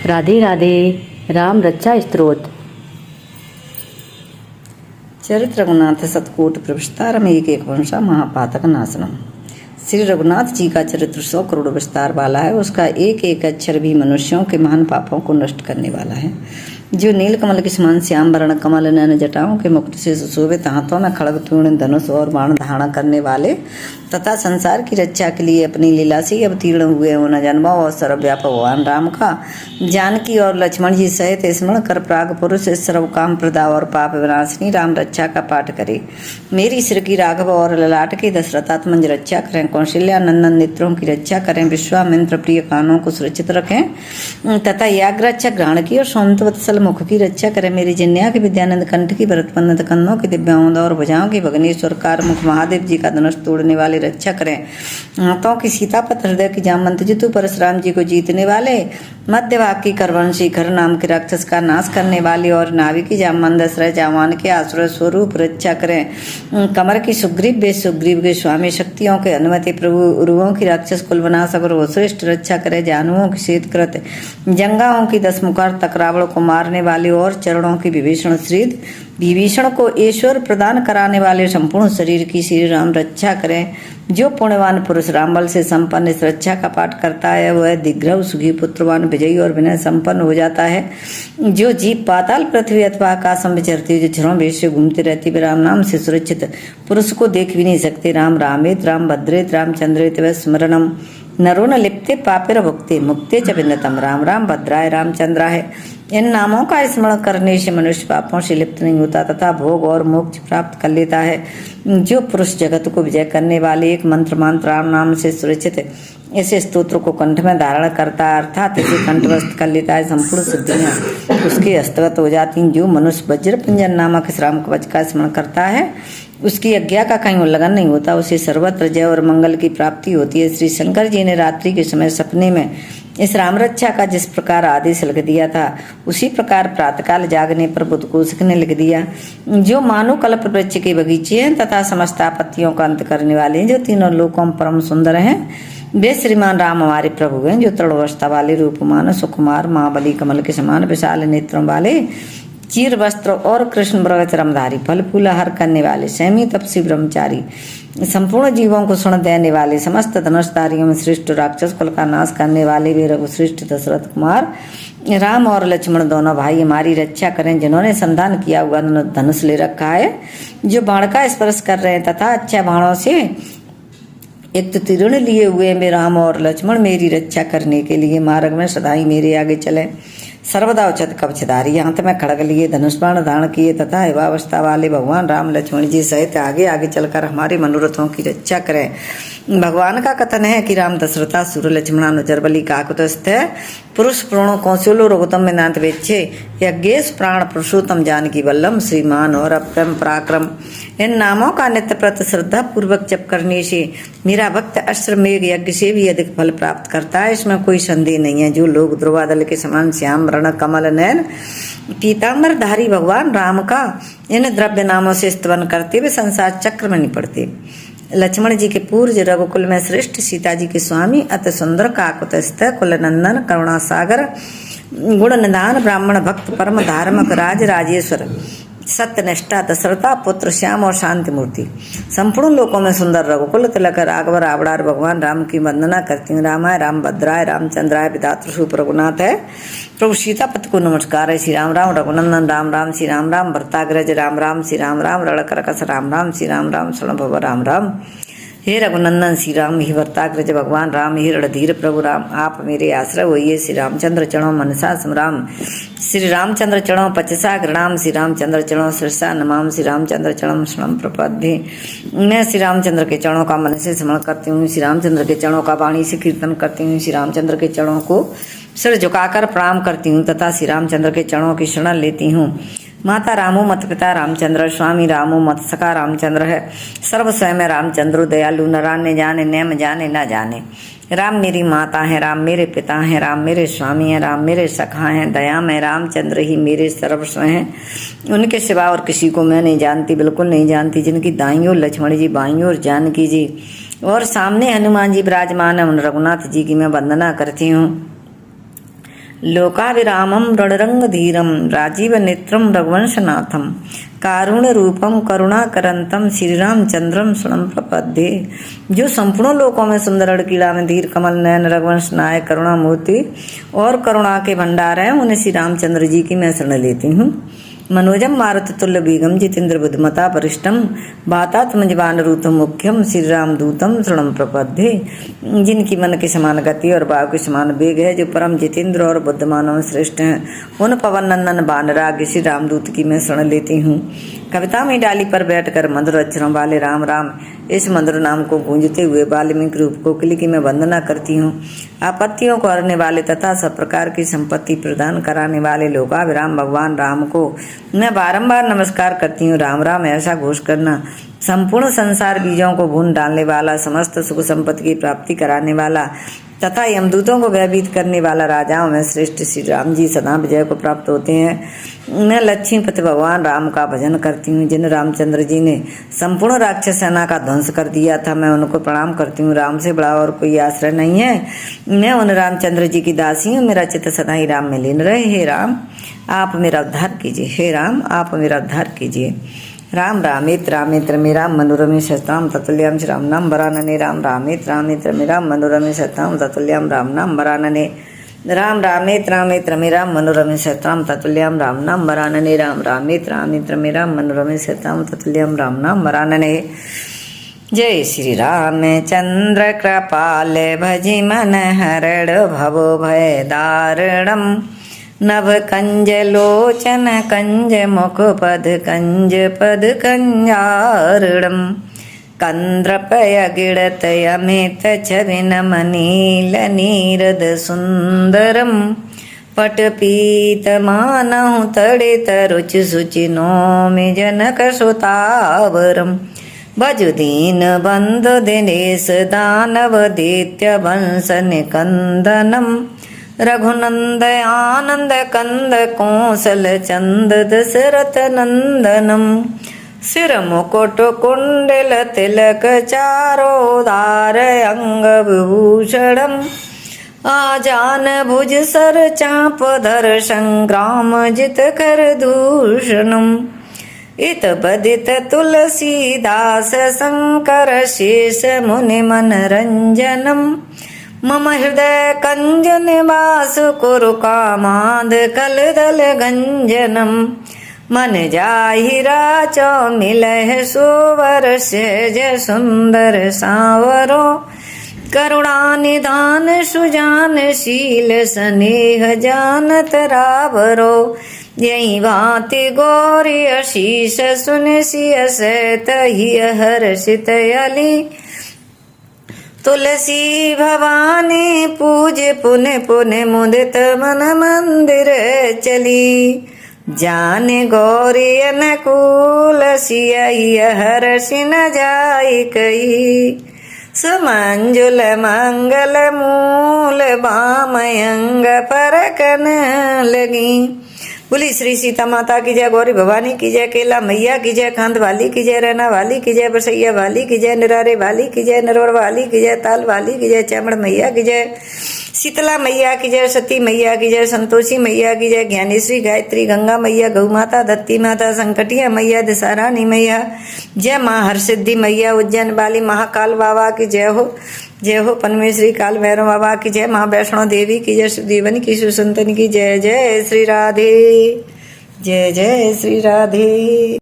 राधे राधे। राम रक्षा स्तोत्र। चरित्र रघुनाथ सतकोट प्रविष्टारम एक एक वंशा महापातक नाशनम। श्री रघुनाथ जी का चरित्र 100 करोड़ विस्तार वाला है। उसका एक एक अक्षर भी मनुष्यों के महान पापों को नष्ट करने वाला है। जो नील कमल के समान श्याम वर्ण कमल नयन जटाओं के मुकुट से सुशोभित, हाथों में खड़ग तूण धनुष और बाण धारण करने वाले तथा संसार की रक्षा के लिए अपनी लीला से अवतीर्ण हुए उन जन्मों और सर्वव्यापक भगवान राम का जानकी और लक्ष्मण जी सहित स्मरण कर प्राग पुरुष सर्व काम प्रदा और पाप विनाशिनी राम रक्षा का पाठ करे। मेरी सिर की राघव और ललाट की दशरथात्मज रक्षा करें। कौशल्या नंदन नेत्रों की रक्षा करें। विश्वामित्र प्रिय कानों को सुरक्षित रखें तथा याग्रक्षा ग्रहण की और सौंतवत्सल मुख की रक्षा करें। मेरी जिन्या के विद्यानंद कंठ की भरतपन्नत कन्नों की दिव्यांग और भुजाओं की भगनेश्वर कार मुख महादेव जी का धनुष तोड़ने वाले रक्षा करें। हाथों की सीतापत हृदय की जामवंत जितु परशुराम जी को जीतने वाले, मध्य भाग की करवंशी खर नाम के राक्षस का नाश करने वाले और नाभि की जामवंत दशरथ जामान के आश्रय स्वरूप रक्षा करें। कमर की सुग्रीव वे सुग्रीव के स्वामी, शक्तियों के अनुमति प्रभु, उरुओं की राक्षस कुल विनाशक और श्रेष्ठ रक्षा करे। जानुओं की शेतकृत, जंगाओं की 10 मुखार तक रावण को मारने वाले और चरणों की विभीषण श्रीद, विभीषण को ईश्वर प्रदान कराने वाले संपूर्ण शरीर की श्री राम रक्षा करें। जो पुण्यवान पुरुष रामबल से संपन्न इस रक्षा का पाठ करता है वह दिग्रह सुखी पुत्रवान विजयी और विनय संपन्न हो जाता है। जो जीव पाताल पृथ्वी अथवा आकाश में विचरती है, जो झरों भेष से घूमती रहती है, राम नाम से सुरक्षित पुरुष को देख भी नहीं सकते। राम रामेत राम भद्रेत रामचंद्रेत व स्मरणम नरो न लिप्ते पापेर भुक्ते मुक्ते च भिन्नतम। राम राम भद्राय रामचंद्राय। इन नामों का स्मरण करने से मनुष्य पापों से लिप्त नहीं होता तथा भोग और मोक्ष प्राप्त कर लेता है। जो पुरुष जगत को विजय करने वाले एक मंत्र राम नाम से सुरक्षित ऐसे स्तोत्र को कंठ में धारण करता है, अर्थात इसे कंठस्थ कर लेता है, संपूर्ण सिद्धियां उसके हस्तगत हो जाती हैं। जो मनुष्य वज्र पंजन नामक इस राम कवच का स्मरण करता है उसकी आज्ञा का कहीं उल्लंघन नहीं होता, उसे सर्वत्र जय और मंगल की प्राप्ति होती है। श्री शंकर जी ने रात्रि के समय सपने में इस राम रक्षा का जिस प्रकार आदेश लिख दिया था उसी प्रकार प्रातःकाल जागने पर बुद्ध को सीखने लिख दिया। जो मानो कल्प वृक्ष के बगीचे हैं तथा समस्त आपत्तियों का अंत करने वाले हैं, जो तीनों लोकों में परम सुंदर हैं, वे श्रीमान राम हमारे प्रभु हैं। जो तृणावस्था वाले, रूपमान सुकुमार, महाबली कमल के समान विशाल नेत्रों वाले, चीर वस्त्र और कृष्ण मृग चरमधारी, फल फूल हर करने वाले, सैमी तपसी ब्रह्मचारी, संपूर्ण जीवों को सुन देने वाले, समस्त धनुषधारियों में श्रेष्ठ राक्षस कुल का नाश करने वाले वे रघुश्रेष्ठ दशरथ कुमार राम और लक्ष्मण दोनों भाई हमारी रक्षा करें। जिन्होंने संधान किया हुआ धनुष ले रखा है, जो बाण का स्पर्श कर रहे हैं तथा अच्छा बाणों से एक तो तीर्ण लिए हुए वे राम और लक्ष्मण मेरी रक्षा करने के लिए मार्ग में सदाई मेरे आगे चले। सर्वदा उचित कवचधारी, हाथ में खड़ग लिए धनुष बाण धारण किए तथा युवावस्था वाले भगवान राम लक्ष्मण जी सहित आगे आगे चलकर हमारे मनोरथों की रक्षा करें। भगवान का कथन है कि राम दशरथा सुर लक्ष्मणानुचर बलि काकुतस्थ है, पुरुष प्रणो कौशलो रघुतम में नाथ वेच्छे, यज्ञेश प्राण पुरुषोत्तम जानकी वल्लभ श्रीमान और अप्रम पराक्रम। इन नामों का नित्य प्रत श्रद्धा पूर्वक जप करने से मेरा भक्त अश्वमेघ यज्ञ से भी अधिक फल प्राप्त करता है, इसमें कोई संदेह नहीं है। जो लोग ध्रुवादल के समान श्याम वर्ण कमल नयन पीताम्बरधारी भगवान राम का इन द्रव्य नामों से स्तवन करते वे संसार चक्र में नहीं पड़ते। लक्ष्मण जी के पूर्व रघुकुल में श्रेष्ठ, सीता जी के स्वामी, अति सुंदर, काकुतस्थ, कुलनंदन, करुणा सागर, गुण निधान, ब्राह्मण भक्त, परम धार्मिक, राज राजेश्वर, सत्यनिष्ठा, दशरथा पुत्र, श्याम और शांति मूर्ति, संपूर्ण लोकों में सुंदर रघुकुल तिलक राघव रावणार भगवान राम की वंदना करती हूँ। रामाय राम भद्राय रामचंद्राय विधातृ शुभ रघुनाथ है। प्रभु सीतापति को नमस्कार है। श्री राम राम रघुनंदन राम राम, श्री राम राम भरताग्रज राम राम, श्री राम राम रणकरकस राम राम, श्री राम राम शरण भव राम राम। हे रघुनंदन श्री राम, ही भरताग्रज भगवान राम, ही रणधीर प्रभु राम, आप मेरे आश्रय होइए। श्री रामचंद्र चरणों मनसा स्मराम, श्री रामचंद्र चरणों पचसा गृणाम, श्री रामचंद्र चरणों शिरसा नमाम, श्री रामचंद्र चरणों शरणम प्रपद्ये। मैं श्री रामचंद्र के चरणों का मन से स्मरण करती हूँ, श्री रामचंद्र के चरणों का वाणी से कीर्तन करती हूँ, श्री रामचंद्र के चरणों को सिर झुकाकर प्रणाम करती हूँ तथा श्री रामचंद्र के चरणों की शरण लेती हूँ। माता रामो मत पिता रामचंद्र, स्वामी रामो मत सखा रामचंद्र है, सर्व स्वयं रामचंद्र दयालु, न जाने नेम जाने न जाने। राम मेरी माता है, राम मेरे पिता हैं, राम मेरे स्वामी हैं, राम मेरे सखा हैं, दया में रामचंद्र ही मेरे सर्वस्व हैं। उनके सिवा और किसी को मैं नहीं जानती, बिल्कुल नहीं जानती। जिनकी दाईं ओर लक्ष्मण जी, बाईं ओर जानकी जी और सामने हनुमान जी विराजमान है, उन रघुनाथ जी की मैं वंदना करती हूँ। लोकाभिरामं रणरंगधीरं राजीव नेत्रं रघुवंशनाथम कारुण रूपम करुणाकरंतम श्री रामचंद्रम शरणं प्रपद्ये। जो संपूर्ण लोकों में सुंदर अड़कीड़ा में धीर कमल नयन रघुवंश नायक करुणा मूर्ति और करुणा के भंडार है, उन्हें श्री रामचंद्र जी की मैं शरण लेती हूँ। मनोजम मारुत तुल्य बीगम जितेंद्र बुद्धमता परिष्टम वातात्मजवान रूतम मुख्यम श्री राम दूतम शरणं प्रपद्ये। जिनकी मन के समान गति और भाव के समान वेग है, जो परम जितेंद्र और बुद्धमानों में श्रेष्ठ हैं, उन पवन नंदन बानराग श्री रामदूत की मैं शरण लेती हूँ। कविता में डाली पर बैठकर मधुर अक्षरों वाले राम राम इस मधुर नाम को गूंजते हुए वाल्मीकि रूप कोकिल की मैं वंदना करती हूँ। आपत्तियों को हरने वाले तथा सब प्रकार की संपत्ति प्रदान कराने वाले लोकाभिराम भगवान राम को मैं बारंबार नमस्कार करती हूँ। राम राम ऐसा घोष करना संपूर्ण संसार बीजों को भून डालने वाला, समस्त सुख संपत्ति की प्राप्ति कराने वाला तथा यमदूतों को भयभीत करने वाला राजाओं में श्रेष्ठ श्री राम जी सदा विजय को प्राप्त होते हैं। मैं लक्ष्मीपति भगवान राम का भजन करती हूँ। जिन रामचंद्र जी ने संपूर्ण राक्षस सेना का ध्वंस कर दिया था, मैं उनको प्रणाम करती हूँ। राम से बड़ा और कोई आश्रय नहीं है। मैं उन रामचंद्र जी की दासी हूँ। मेरा चित्त सदा ही राम में लीन रहे। हे राम आप मेरा उद्धार कीजिए। हे राम आप मेरा उद्धार कीजिए। राम रामेत्र मेरा मनोरमे शताम ततुल्यम श्री राम नाम वरानने। राम रामेत्र मेरा मनोरमे शताम ततुल्यम राम नाम वरानने। राम रामेत्र मेरा मनोरमे शताम ततुल्यम राम नाम वरानने। राम रामेत्र मेरा मनोरमे शताम ततुल्यम राम नाम वरानने। जय श्री रामचंद्र कृपाल भजि मन हरण भवो भय दारुणम। नभ कंज लोचन कंज मुख पद कंज पद कंजारुणम। कंद्रपय गिड़त अमित छविन मनील नीरद सुंदरम। पट पीत मानहु तड़ित रुचि सुचि नौमि जनक सुतावरम। भजु दीन बंधु दिनेश दानव दैत्य वंश निकंदनम। रघुनंद आनंद कंद कौशल चंद दशरथ नंदनम। सिर मुकुट कुंडल तिलक चारोदार अंग विभूषणम। आजान भुज सर चाप धर संग्राम जित कर दूषणम। इत बदित तुलसीदास शंकर शेष मुनि मनरंजनम। मम हृदय कंज निवास कुरु कामाद कलदल गंजनम। मन जाहि राचो मिलह सोवर सेज सुंदर सावरो। करुणा निधान सुजान शील स्नेह जानत रावरो। यही भांति गौरी आशीष सुन सिय सैत ही हर्षित अली। तुलसी भवानी पूज पुन पुन मुदित मन मंदिर चली। जाने गौरी अनुकूल सिय हर्षि न जाय कई। सुमंजुल मंगल मूल बामयंग परकन लगी। बोली श्री सीता माता की जय, गौरी भवानी की जय, केला मैया की जय, खांद वाली की जय, रैना वाली की जय, बसैया वाली की जय, निरारे वाली की जय, नरवर वाली की जय, ताल वाली की जय, चामड़ मैया की जय, शीतला मैया की जय, सती मैया की जय, संतोषी मैया की जय, ज्ञानेश्वरी गायत्री गंगा मैया, गौ माता, धत्ती माता, संकटिया मैया, दिशारानी मैया, जय माँ हरसिद्धि मैया, उज्जैन वाली महाकाल बाबा की जय हो। जय हो पनमेश्वरी काल भैरव बाबा की जय। माँ वैष्णो देवी की जय। सुदीवन की सुसंतन की जय। जय श्री राधे। जय जय श्री राधे।